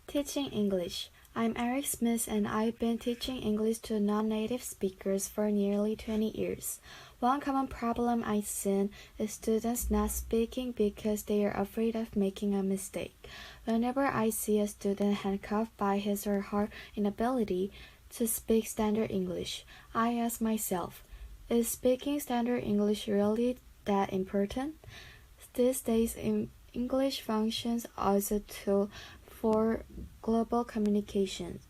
Teaching English. I'm Eric Smith and I've been teaching English to non-native speakers for nearly 20 years. One common problem I've seen is students not speaking because they are afraid of making a mistake. Whenever I see a student handcuffed by his or her inability to speak standard English, I ask myself, is speaking standard English really that important? These days, English functions as a tool for global communication.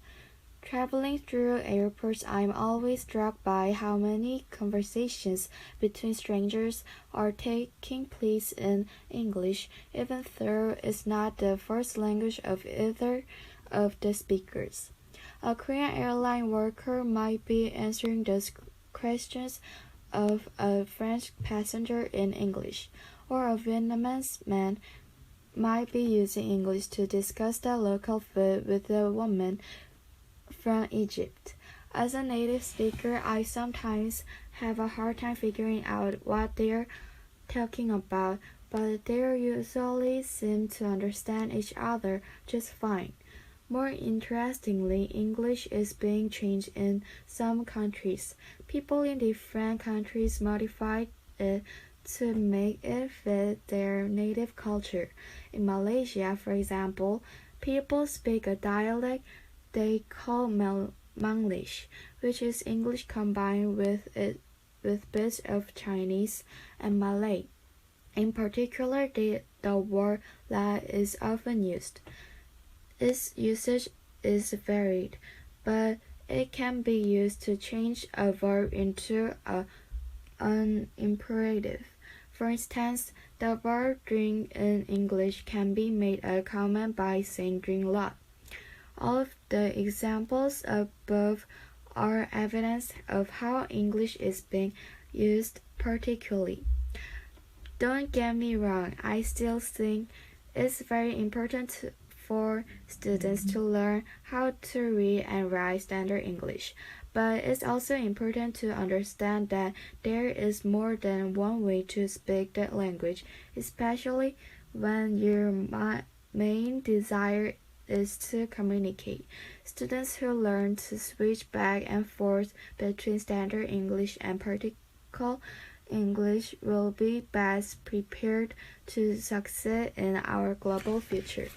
Traveling through airports, I'm always struck by how many conversations between strangers are taking place in English, even though it's not the first language of either of the speakers. A Korean airline worker might be answering the questions of a French passenger in English, or a Vietnamese man might be using English to discuss the local food with a woman from Egypt. As a native speaker, I sometimes have a hard time figuring out what they're talking about, but they usually seem to understand each other just fine. More interestingly, English is being changed in some countries. People in different countries modify it to make it fit their native culture. In Malaysia, for example, people speak a dialect they call Manglish, which is English combined with bits of Chinese and Malay. In particular, the word la is often used. Its usage is varied, but it can be used to change a verb into an imperative. For instance, the verb drink in English can be made a comment by saying drink lot. All of the examples above are evidence of how English is being used particularly. Don't get me wrong, I still think it's very important for students to learn how to read and write standard English. But it's also important to understand that there is more than one way to speak the language, especially when your main desire is to communicate. Students who learn to switch back and forth between standard English and practical English will be best prepared to succeed in our global future.